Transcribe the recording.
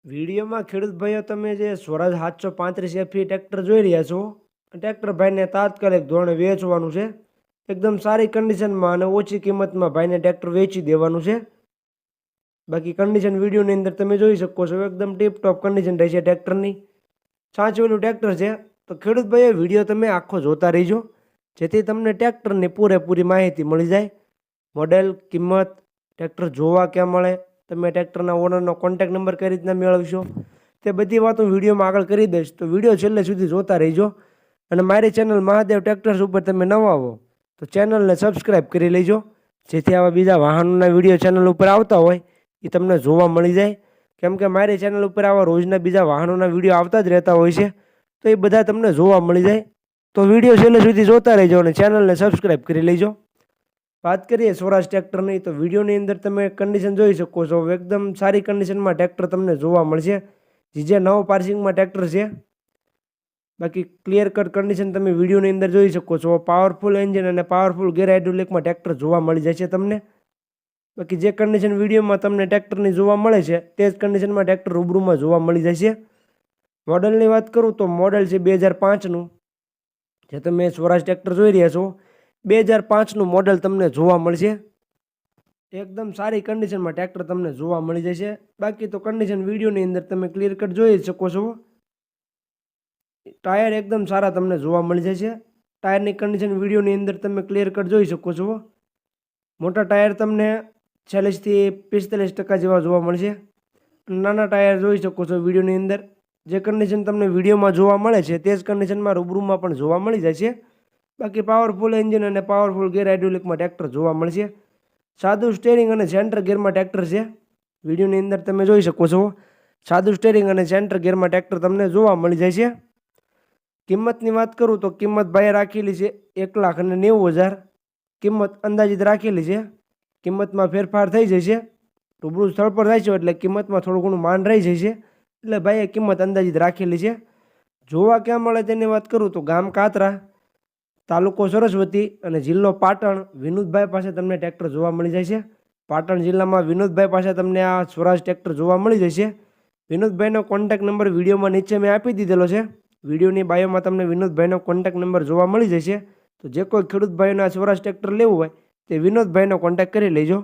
વિડીયોમાં ખેડૂત ભાઈઓ તમે જે સ્વરાજ 735 FE ટ્રેક્ટર જોઈ રહ્યા છો, ટ્રેક્ટર ભાઈને તાત્કાલિક ધોરણે વેચવાનું છે. એકદમ સારી કન્ડિશનમાં અને ઓછી કિંમતમાં ભાઈને ટ્રેક્ટર વેચી દેવાનું છે. બાકી કન્ડિશન વિડીયોની અંદર તમે જોઈ શકો છો, એકદમ ટીપટોપ કન્ડિશન રહી છે ટ્રેક્ટરની. સાચવેલું ટ્રેક્ટર છે. તો ખેડૂત ભાઈઓ વિડીયો તમે આખો જોતા રહીજો, જેથી તમને ટ્રેક્ટરની પૂરેપૂરી માહિતી મળી જાય. મોડેલ, કિંમત, ટ્રેક્ટર જોવા ક્યાં મળે, તમે ટ્રેક્ટરના ઓનરનો કોન્ટેક્ટ નંબર કઈ રીતના મેળવશો, તે બધી વાતો વિડીયોમાં આગળ કરી દઈશ. તો વિડીયો છેલ્લે સુધી જોતા રહીજો. અને મારી ચેનલ મહાદેવ ટ્રેક્ટર્સ ઉપર તમે નવા આવો તો ચેનલને સબસ્ક્રાઈબ કરી લેજો, જેથી આવા બીજા વાહનોના વિડીયો ચેનલ ઉપર આવતા હોય એ તમને જોવા મળી જાય. કેમ કે મારી ચેનલ ઉપર આવા રોજના બીજા વાહનોના વિડીયો આવતા જ રહેતા હોય છે, તો એ બધા તમને જોવા મળી જાય. તો વિડીયો છેલ્લે સુધી જોતા રહેજો અને ચેનલને સબસ્ક્રાઈબ કરી લેજો. વાત કરીએ સ્વરાજ ટ્રેક્ટરની, તો વિડીયોની અંદર તમે કન્ડિશન જોઈ શકો છો. એકદમ સારી કન્ડિશનમાં ટ્રેક્ટર તમને જોવા મળશે. જે નવો પાર્સિંગમાં ટ્રેક્ટર છે. બાકી ક્લિયર કટ કન્ડિશન તમે વિડીયોની અંદર જોઈ શકો છો. પાવરફુલ એન્જિન અને પાવરફુલ ગેર હાઇડ્રોલિકમાં ટ્રેક્ટર જોવા મળી જાય છે તમને. બાકી જે કન્ડિશન વિડીયોમાં તમને ટ્રેક્ટરની જોવા મળે છે, તે જ કન્ડિશનમાં ટ્રેક્ટર રૂબરૂમાં જોવા મળી જાય છે. મોડલની વાત કરું તો મોડલ છે 2005નું. જે તમે સ્વરાજ ટ્રેક્ટર જોઈ રહ્યા છો, 2005નું મોડલ તમને જોવા મળશે. એકદમ સારી કન્ડિશનમાં ટ્રેક્ટર તમને જોવા મળી જશે. બાકી તો કન્ડિશન વિડીયોની અંદર તમે ક્લિયર કટ જોઈ શકો છો. ટાયર એકદમ સારા તમને જોવા મળી જશે. ટાયરની કન્ડિશન વિડીયોની અંદર તમે ક્લિયર કટ જોઈ શકો છો. મોટા ટાયર તમને 40 થી 45% જેવા જોવા મળશે. નાના ટાયર જોઈ શકો છો વિડીયોની અંદર. જે કન્ડિશન તમને વિડીયોમાં જોવા મળે છે, તે જ કન્ડિશનમાં રૂબરૂમાં પણ જોવા મળી જાય છે. બાકી પાવરફુલ એન્જિન અને પાવરફુલ ગેર હાઇડ્રોલિકમાં ટ્રેક્ટર જોવા મળશે. સાદું સ્ટેરિંગ અને સેન્ટર ગેરમાં ટ્રેક્ટર છે. વિડીયોની અંદર તમે જોઈ શકો છો, સાદું સ્ટેરિંગ અને સેન્ટર ગેરમાં ટ્રેક્ટર તમને જોવા મળી જાય છે. કિંમતની વાત કરું તો કિંમત ભાઈએ રાખેલી છે 1,90,000. કિંમત અંદાજિત રાખેલી છે. કિંમતમાં ફેરફાર થઈ જશે. રૂબરૂ સ્થળ પર થાય છે એટલે કિંમતમાં થોડું ઘણું માન રહી જશે. એટલે ભાઈએ કિંમત અંદાજિત રાખેલી છે. જોવા ક્યાં મળે તેની વાત કરું તો ગામ કાતરા, તાલુકો સરસ્વતી અને જિલ્લો પાટણ, વિનોદભાઈ પાસે તમને ટ્રેક્ટર જોવા મળી જાય છે. પાટણ જિલ્લામાં વિનોદભાઈ પાસે તમને આ સ્વરાજ ટ્રેક્ટર જોવા મળી જશે. વિનોદભાઈનો કોન્ટેક્ટ નંબર વિડીયોમાં નીચે મેં આપી દીધેલો છે. વિડીયોની બાયોમાં તમને વિનોદભાઈનો કોન્ટેક્ટ નંબર જોવા મળી જશે. તો જે કોઈ ખેડૂત ભાઈઓને આ સ્વરાજ ટ્રેક્ટર લેવું હોય તે વિનોદભાઈનો કોન્ટેક્ટ કરી લેજો.